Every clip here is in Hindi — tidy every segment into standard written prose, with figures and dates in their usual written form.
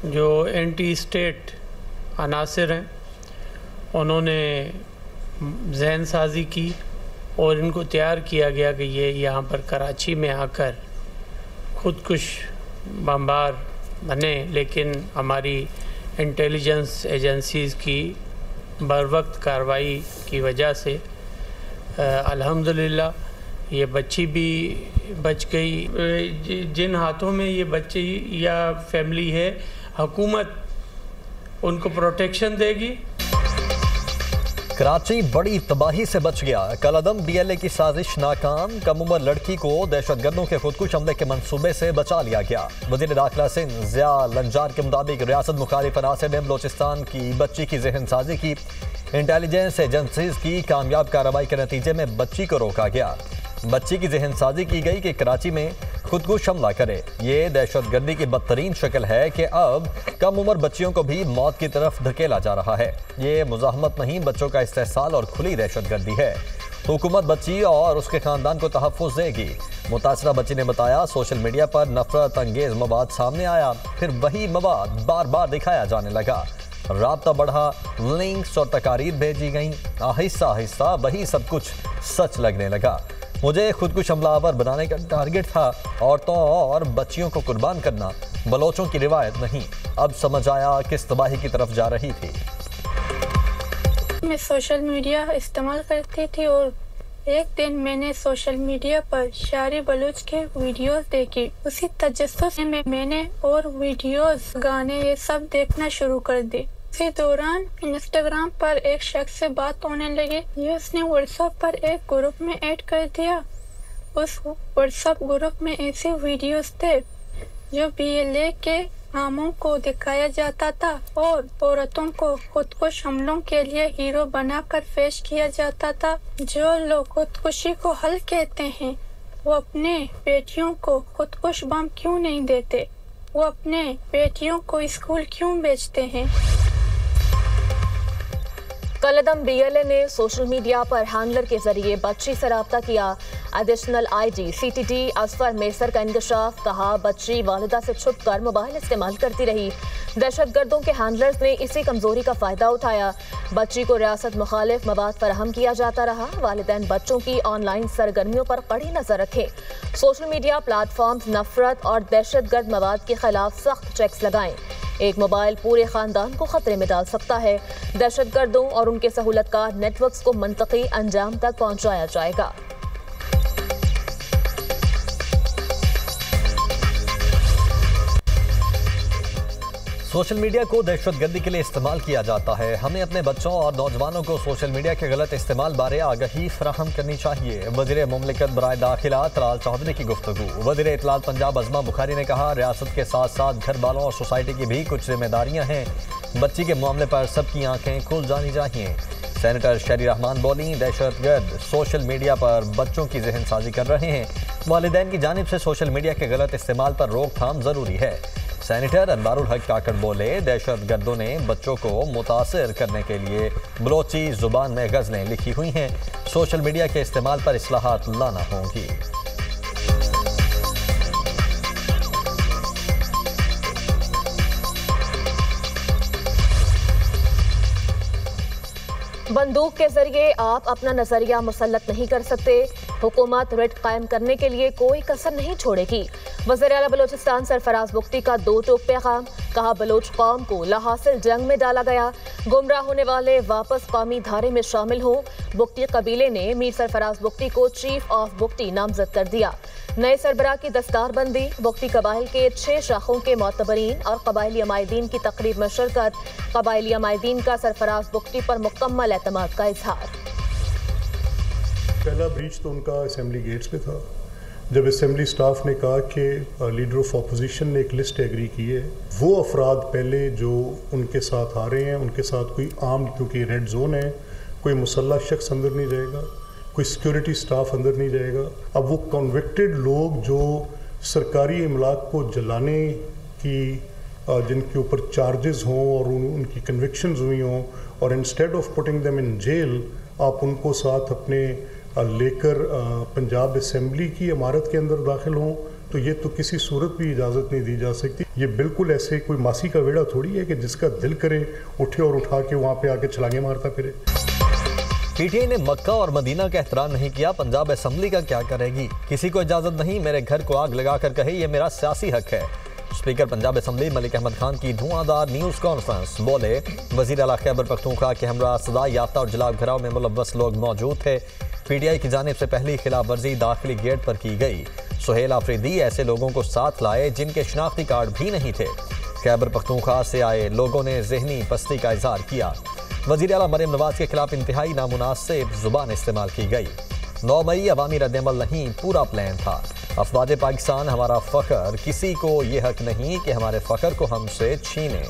जो एंटी स्टेट अनासिर हैं उन्होंने जहन साजी की और इनको तैयार किया गया कि ये यहाँ पर कराची में आकर खुदकुश बमबार बने, लेकिन हमारी इंटेलिजेंस एजेंसीज़ की बरवक्त कार्रवाई की वजह से अल्हम्दुलिल्लाह ये बच्ची भी बच गई। जिन हाथों में ये बच्ची या फैमिली है, हुकूमत उनको प्रोटेक्शन देगी। कराची बड़ी तबाही से बच गया। कलअदम BLA की साजिश नाकाम। कम उम्र लड़की को दहशतगर्दों के खुदकुश हमले के मंसूबे से बचा लिया गया। वज़ीर दाखिला सिंध ज़िया लंजार के मुताबिक रियासत मुखालिफ अनासर ने बलोचिस्तान की बच्ची की जहन साजी की। इंटेलिजेंस एजेंसीज की कामयाब कार्रवाई के नतीजे में बच्ची को रोका गया। बच्ची की जहन साजी की गई कि कराची में खुदकुश हमला करे। ये दहशतगर्दी की बदतरीन शक्ल है कि अब कम उम्र बच्चियों को भी मौत की तरफ धकेला जा रहा है। ये मुज़ाहमत नहीं, बच्चों का इस्तेहसाल और खुली दहशतगर्दी है। हुकूमत बच्ची और उसके खानदान को तहफ़्फ़ुज़ देगी। मुतासरा बच्ची ने बताया, सोशल मीडिया पर नफरत अंगेज़ मवाद सामने आया, फिर वही मवाद बार बार दिखाया जाने लगा। राब्ता बढ़ा, लिंक्स और तकारीर भेजी गईं। आहिस्ता आहिस्ता वही सब कुछ सच लगने लगा। मुझे खुदकुश हमलावर बनाने का टारगेट था। औरतों और बच्चियों को कुर्बान करना बलोचों की रिवायत नहीं। अब समझ आया किस तबाही की तरफ जा रही थी। मैं सोशल मीडिया इस्तेमाल करती थी और एक दिन मैंने सोशल मीडिया पर शायरी बलूच के वीडियोस देखी। उसी तजस्सुस में मैंने और वीडियोस, गाने ये सब देखना शुरू कर दी। इसी दौरान इंस्टाग्राम पर एक शख्स से बात होने लगी। ये उसने व्हाट्सएप पर एक ग्रुप में ऐड कर दिया। उस व्हाट्सएप ग्रुप में ऐसे वीडियोस थे जो BLA के आमों को दिखाया जाता था और औरतों को खुदकुश हमलों के लिए हीरो बनाकर पेश किया जाता था। जो लोग खुदकुशी को हल कहते हैं, वो अपने बेटियों को खुदकुश बम क्यों नहीं देते? वो अपने बेटियों को स्कूल क्यों भेजते हैं? कलअदम BLA ने सोशल मीडिया पर हैंडलर के जरिए बच्ची से रब्ता किया। एडिशनल IG CTD असफर मेसर का इंकशाफ। कहा, बच्ची वालिदा से छुपकर मोबाइल इस्तेमाल करती रही। दहशतगर्दों के हैंडलर्स ने इसी कमजोरी का फायदा उठाया। बच्ची को रियासत मुखालिफ मवाद फराहम किया जाता रहा। वालिदैन बच्चों की ऑनलाइन सरगर्मियों पर कड़ी नजर रखें। सोशल मीडिया प्लेटफॉर्म्स नफरत और दहशतगर्द मवाद के खिलाफ सख्त चेक्स लगाएं। एक मोबाइल पूरे खानदान को खतरे में डाल सकता है। दहशतगर्दों और उनके सहूलतकार नेटवर्क्स को मंतकी अंजाम तक पहुंचाया जाएगा। सोशल मीडिया को दहशतगर्दी के लिए इस्तेमाल किया जाता है। हमें अपने बच्चों और नौजवानों को सोशल मीडिया के गलत इस्तेमाल बारे आगाही फराहम करनी चाहिए। वज़ीर मुमलिकत बराए दाखिला तलाल चौधरी की गुफ्तगू। वज़ीर इत्तलात पंजाब अज़मा बुखारी ने कहा, रियासत के साथ साथ घर वालों और सोसाइटी की भी कुछ जिम्मेदारियाँ हैं। बच्ची के मामले पर सबकी आंखें खुल जानी चाहिए। सेनेटर शहरी रहमान बोली, दहशतगर्द सोशल मीडिया पर बच्चों की जहन साजी कर रहे हैं। वालिदैन की जानिब से सोशल मीडिया के गलत इस्तेमाल पर रोकथाम ज़रूरी है। सेनेटर अनवारुल हक काकड़ बोले, दहशतगर्दों ने बच्चों को मुतासिर करने के लिए बलोची जुबान में गज़लें लिखी हुई हैं। सोशल मीडिया के इस्तेमाल पर इस्लाहात लाना होंगी। बंदूक के जरिए आप अपना नजरिया मुसल्लत नहीं कर सकते। हुकूमत रिट कायम करने के लिए कोई कसर नहीं छोड़ेगी। वज़ीर आला बलोचिस्तान सरफराज बुख्ती का दो टोक पैगाम। कहा, बलोच कौम को लाहासिल जंग में डाला गया। गुमराह होने वाले वापस कौमी धारे में शामिल हों। बुख्ती कबीले ने मीर सरफराज बुख्ती को चीफ ऑफ बुख्ती नामजद कर दिया। नए सरबराह की दस्तारबंदी। बुख्ती कबाइल के 6 शाखों के मोतबरीन और कबाइली अमायदीन की तकरीब में शिरकत। कबाइली अमायदीन का सरफराज बुख्ती पर मुकम्मल एतमाद का इजहार। पहला ब्रीच तो उनका असेंबली गेट्स पे था, जब असेंबली स्टाफ ने कहा कि लीडर ऑफ अपोजिशन ने एक लिस्ट एग्री की है। वो अफराद पहले जो उनके साथ आ रहे हैं, उनके साथ कोई आम, क्योंकि रेड जोन है, कोई मुसल्ला शख्स अंदर नहीं जाएगा, कोई सिक्योरिटी स्टाफ अंदर नहीं जाएगा। अब वो कन्विक्टेड लोग जो सरकारी इमलाक को जलाने की जिनके ऊपर चार्जेस हों और उनकी कन्विक्शंस हुई हों, और instead of putting them in jail आप उनको साथ अपने लेकर पंजाब असेंबली की इमारत के अंदर दाखिल हों, तो ये तो किसी सूरत भी इजाज़त नहीं दी जा सकती। ये बिल्कुल ऐसे कोई मासी का वेड़ा थोड़ी है कि जिसका दिल करे उठे और उठा के वहाँ पे आके छलांगे मारता फिरे। पीटीआई ने मक्का और मदीना का एहतराम नहीं किया, पंजाब असेंबली का क्या करेगी? किसी को इजाजत नहीं, मेरे घर को आग लगाकर कहे ये मेरा सियासी हक है। स्पीकर पंजाब असेंबली मलिक अहमद खान की धुआंधार न्यूज कॉन्फ्रेंस। बोले, वजीर आला खैबर पख्तूनख्वा के हमरा सदा याफ्ता और जलाब घराव में मुलव्वस लोग मौजूद थे। पीटीआई की जानिब से पहली खिलाफ वर्जी दाखिली गेट पर की गई। सुहेल आफरीदी ऐसे लोगों को साथ लाए जिनके शनाख्ती कार्ड भी नहीं थे। खैबर पख्तूनख्वा से आए लोगों ने जहनी पस्ती का इजहार किया। वजीर आला मरियम नवाज के खिलाफ इंतहाई नामुनासिब जुबान इस्तेमाल की गई। 9 मई अवामी रद्दअमल नहीं, पूरा प्लान था। अफवाज पाकिस्तान हमारा फ़ख्र, किसी को ये हक नहीं कि हमारे फ़ख्र को हमसे छीने।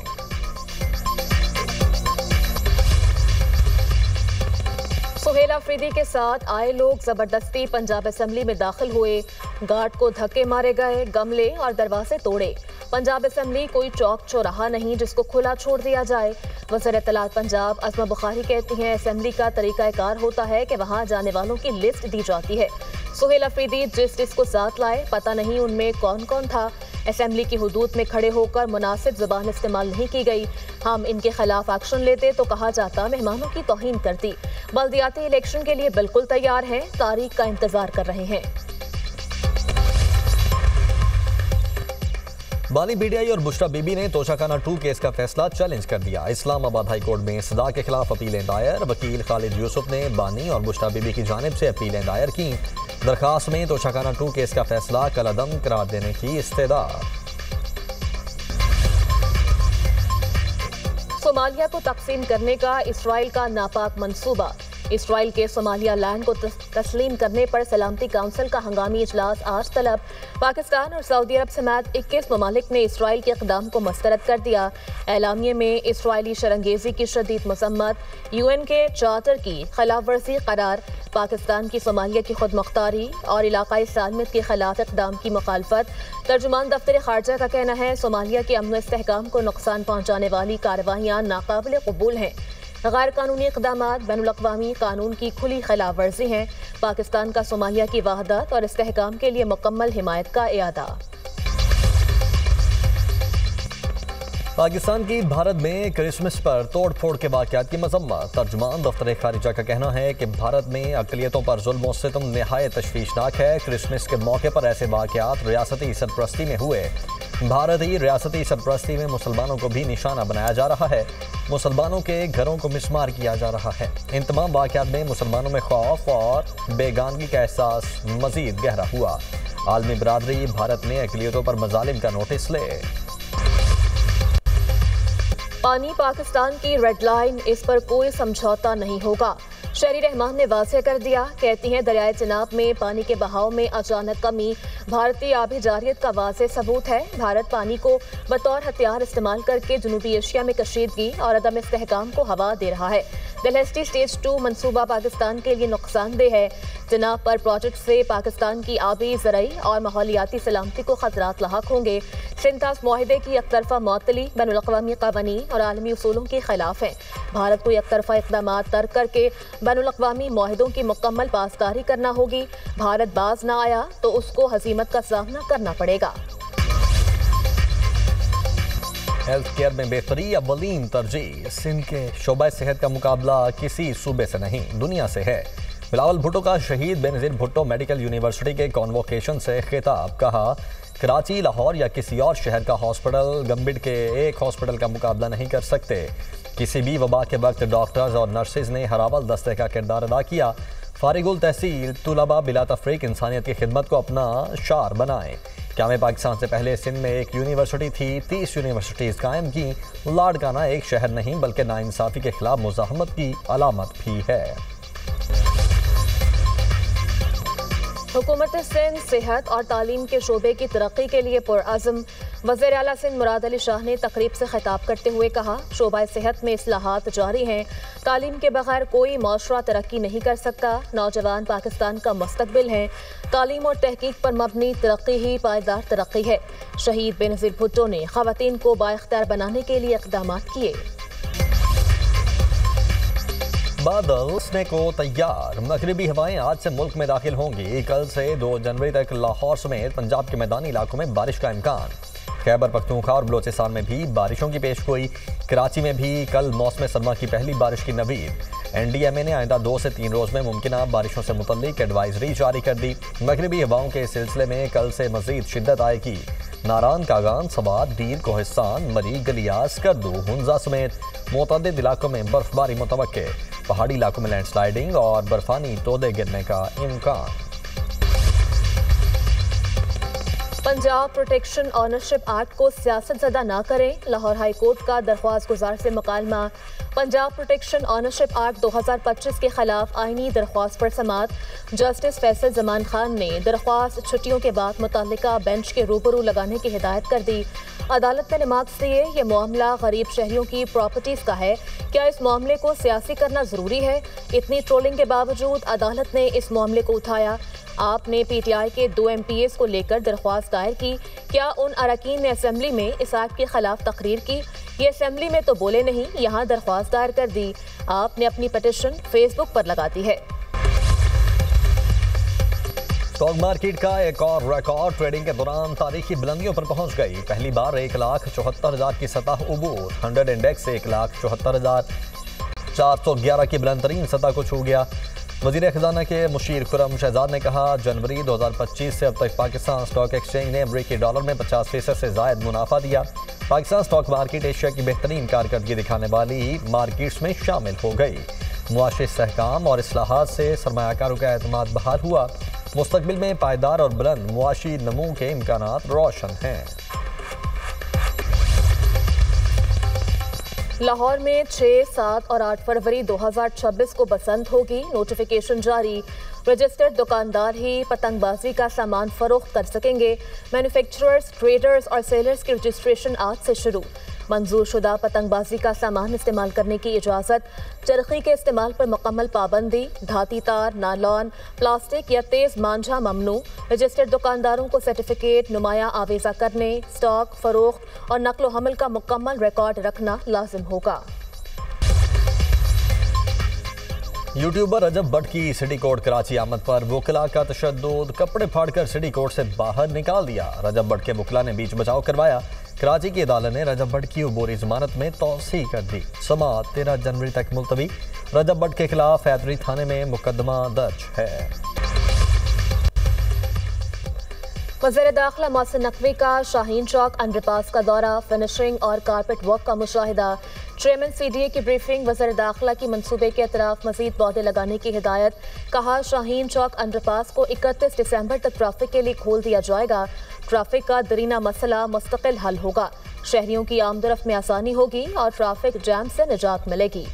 सुहेल आफरीदी के साथ आए लोग जबरदस्ती पंजाब असेंबली में दाखिल हुए। गार्ड को धक्के मारे गए, गमले और दरवाजे तोड़े। पंजाब असेंबली कोई चौक चौराहा नहीं जिसको खुला छोड़ दिया जाए। वज़ीर इत्तलात पंजाब अज़मा बुखारी कहती हैं, असेंबली का तरीकाकार होता है कि वहाँ जाने वालों की लिस्ट दी जाती है। सुहेल आफरीदी जिसको साथ लाए, पता नहीं उनमें कौन कौन था। असेंबली की हुदूद में खड़े होकर मुनासिब जुबान इस्तेमाल नहीं की गई। हम इनके खिलाफ एक्शन लेते तो कहा जाता मेहमानों की तौहीन करती। बल्दियाती इलेक्शन के लिए बिल्कुल तैयार हैं, तारीख का इंतजार कर रहे हैं। बानी पीटीआई और बुशरा बीबी ने तोशाखाना 2 केस का फैसला चैलेंज कर दिया। इस्लामाबाद हाई कोर्ट में सदा के खिलाफ अपीलें दायर। वकील खालिद यूसुफ ने बानी और बुशरा बीबी की जानिब से अपीलें दायर की। दरखास्त में तोशाखाना 2 केस का फैसला कलअदम करार देने की इस्तेदा। सोमालिया को तकसीम करने का इसराइल का नापाक मंसूबा। इसराइल के सोमालिया लैंड को तस्लीम करने पर सलामती काउंसिल का हंगामी इजलास आज तलब। पाकिस्तान और सऊदी अरब समेत 21 ममालिक ने इसराइल के इक़दाम को मुस्तरद कर दिया। एलामिये में इसराइली शरंगेजी की शदीद मसम्मत, UN के चार्टर की खिलाफ वर्जी करार, पाकिस्तान की सोमालिया की खुद मुख्तारी और इलाकाई सालमियत के खिलाफ इक़दाम की मुखालफत। तर्जुमान दफ्तर खारजा का कहना है, सोमालिया के अमन इस्तेहकाम को नुकसान पहुँचाने वाली कार्रवाइयाँ नाकाबिल कबूल हैं। गैर कानूनी इक़दामात बैनुल-अक़वामी कानून की खुली खिलाफ वर्जी हैं। पाकिस्तान का सोमालिया की वहदत और इस्तेहकाम के लिए मुकम्मल हिमायत का इयादा। पाकिस्तान की भारत में क्रिसमस पर तोड़ फोड़ के वाक़यात की मजम्मत। तर्जुमान दफ्तर खारिजा का कहना है कि भारत में अक़लियतों पर जुल्म और सितम निहायत तशवीशनाक है। क्रिसमस के मौके पर ऐसे वाक़यात रियासती सरपरस्ती में हुए। भारतीय रियासती सरपरस्ती में मुसलमानों को भी निशाना बनाया जा रहा है। मुसलमानों के घरों को मिसमार किया जा रहा है। इन तमाम वाक़यात में मुसलमानों में खौफ और बेगानगी का एहसास मज़ीद गहरा हुआ। आलमी बरादरी भारत में अक़लियतों पर मज़ालिम का नोटिस ले। पानी पाकिस्तान की रेड लाइन, इस पर कोई समझौता नहीं होगा। शहरी रहमान ने वाज़ेह कर दिया। कहती हैं, दरियाए चिनाब में पानी के बहाव में अचानक कमी भारतीय आबी जारियत का वाज़ेह सबूत है। भारत पानी को बतौर हथियार इस्तेमाल करके जनूबी एशिया में कशीदगी और अदम इस्तेहकाम को हवा दे रहा है। डलहस्टी स्टेज 2 मनसूबा पाकिस्तान के लिए नुकसानदेह है। चिनाब पर प्रोजेक्ट से पाकिस्तान की आबी, ज़रई और माहौलियाती सलामती को खतरात लाहक होंगे। सिंतास मुआहिदे की एकतरफा मुअत्तली बैनुल-अक़वामी क़वानीन और आलमी उसूलों के खिलाफ है। भारत को एकतरफा इक़दामात तर्क करके बैनुल-अक़वामी मुआहिदों की मुकम्मल पासदारी करना होगी। भारत बाज ना आया तो उसको हज़ीमत का सामना करना पड़ेगा। हेल्थ केयर में बेहतरी अव्वलीन तरजीह। सिंध के शोबा सेहत का मुकाबला किसी सूबे से नहीं, दुनिया से है। बिलावल भुट्टो का शहीद बेनज़ीर भुट्टो मेडिकल यूनिवर्सिटी के कॉन्वोकेशन से खिताब। कहा, कराची, लाहौर या किसी और शहर का हॉस्पिटल गंबिड के एक हॉस्पिटल का मुकाबला नहीं कर सकते। किसी भी वबा के वक्त डॉक्टर्स और नर्सेज ने हरावल दस्ते का किरदार अदा किया। फारिगुल तहसील तुलबा बिला तफरीक इंसानियत की खिदमत को अपना शार बनाएं। क़याम पाकिस्तान से पहले सिंध में एक यूनिवर्सिटी थी, 30 यूनिवर्सिटीज़ कायम की। लाड़काना एक शहर नहीं बल्कि नाइंसाफ़ी के खिलाफ मुज़ाहमत की अलामत भी है। हुकूमत सिंध सेहत और तालीम के शोबे की तरक्की के लिए पुरअज़म। वज़ीर आला सिंध मुराद अली शाह ने तकरीब से खिताब करते हुए कहा, शोबा सेहत में इस्लाहात जारी हैं। तालीम के बगैर कोई माशरा तरक्की नहीं कर सकता। नौजवान पाकिस्तान का मुस्तकबिल हैं। तालीम और तहकीक पर मबनी तरक्की ही पायदार तरक्की है। शहीद बेनज़ीर भुट्टो ने ख़वातीन को बाइख्तियार बनाने के लिए इक़दामात किए। बादल को तैयार। मगरिबी हवाएं आज से मुल्क में दाखिल होंगी। कल से 2 जनवरी तक लाहौर समेत पंजाब के मैदानी इलाकों में बारिश का इम्कान। खैबर पख्तूनख्वा और बलोचिस्तान में भी बारिशों की पेशगोई। कराची में भी कल मौसम सरमा की पहली बारिश की नवीद। NDMA ने आइंदा 2 से 3 रोज में मुमकिना बारिशों से मुतल्लिक एडवाइजरी जारी कर दी। मगरिबी हवाओं के सिलसिले में कल से मजीद शिद्दत आएगी। नारान, कागान, सवात, डीर, कोहिस्तान, मरी, गलियास, करदू, हुंजा समेत मुतअद्दिद इलाकों में बर्फबारी मुतवक्के। पहाड़ी इलाकों में लैंडस्लाइडिंग और बर्फानी तोदे गिरने का इम्कान। पंजाब प्रोटेक्शन ऑनरशिप एक्ट को सियासत ज़दा ना करें, लाहौर हाई कोर्ट का दरख्वास्त गुजार से मुकालमा। पंजाब प्रोटेक्शन ऑनरशिप एक्ट 2025 के खिलाफ आईनी दरख्वास्त पर समात। जस्टिस फैसल जमान खान ने दरख्वास्त छुट्टियों के बाद मुतल्लिका बेंच के रूबरू लगाने की हिदायत कर दी। अदालत ने रिमार्क्स दिए, ये मामला गरीब शहरियों की प्रॉपर्टीज़ का है, क्या इस मामले को सियासी करना ज़रूरी है? इतनी ट्रोलिंग के बावजूद अदालत ने इस मामले को उठाया। आपने PTI के 2 MPs को लेकर दरख्वास्त दायर की, क्या उन अरकान ने असम्बली में इस एक्ट के खिलाफ तकरीर की? ये असम्बली में तो बोले नहीं, यहाँ दरख्वास्त दायर कर दी। आपने अपनी पटिशन फेसबुक पर लगा दी है। स्टॉक मार्केट का एक और रिकॉर्ड ट्रेडिंग के दौरान तारीखी बुलंदियों पर पहुंच गई। पहली बार 1,74,000 की सतह उबूर। 100 इंडेक्स 1,74,411 की बुलंद तरीन सतह को छू गया। वज़ीर ख़जाना के मुशीर खुरम शहजाद ने कहा, जनवरी 2025 से अब तक पाकिस्तान स्टॉक एक्सचेंज ने अमरीकी डॉलर में 50% से ज़ायद मुनाफा दिया। पाकिस्तान स्टॉक मार्केट एशिया की बेहतरीन कारकर्दगी दिखाने वाली मार्केट्स में शामिल हो गई। मुआशी इस्तेहकाम और इस्लाहात से सरमायाकारों का एतमाद बहाल हुआ। मुस्तकबिल में पायदार और बुलंद मुआशी नमू के इम्कानात रोशन हैं। लाहौर में 6, 7 और 8 फरवरी 2026 को बसंत होगी। नोटिफिकेशन जारी। रजिस्टर्ड दुकानदार ही पतंगबाजी का सामान फरोख्त कर सकेंगे। मैन्युफैक्चरर्स, ट्रेडर्स और सेलर्स की रजिस्ट्रेशन आज से शुरू। मंजूर शुदा पतंगबाजी का सामान इस्तेमाल करने की इजाज़त। चरखी के इस्तेमाल पर मुकम्मल पाबंदी। धाती तार, नायलॉन, प्लास्टिक या तेज़ मांझा ममनू। रजिस्टर्ड दुकानदारों को सर्टिफिकेट नुमाया आवेजा करने, स्टॉक, फरोख्त और नकलो हमल का मुकम्मल रिकॉर्ड रखना लाजिम होगा। यूट्यूबर रजब भट्ट की सिटी कोर्ट कराची आमद पर वकला का तशद्दुद। कपड़े फाड़कर सिटी कोर्ट से बाहर निकाल दिया। रजब भट्ट के वकला ने बीच बचाव करवाया। कराची की अदालत ने रजब भट्ट की अबूरी जमानत में तौसी कर दी। समाअत 13 जनवरी तक मुलतवी। रजब भट्ट के खिलाफ हैदरी थाने में मुकदमा दर्ज है। वज़ीर दाखिला मोहसिन नकवी का शाहीन चौक अंडरपास का दौरा। फिनिशिंग और कारपेट वर्क का मुशाहिदा। चेयरमैन CDA की ब्रीफिंग। वज़ीर दाखिला की मनसूबे के अतराफ मजीद पौधे लगाने की हिदायत। कहा, शाहीन चौक अंडरपास को 31 दिसंबर तक ट्रैफिक के लिए खोल दिया जाएगा। ट्रैफिक का दरीना मसला मुस्तकिल हल होगा। शहरियों की आमदरफ्त में आसानी होगी और ट्रैफिक जैम से निजात मिलेगी।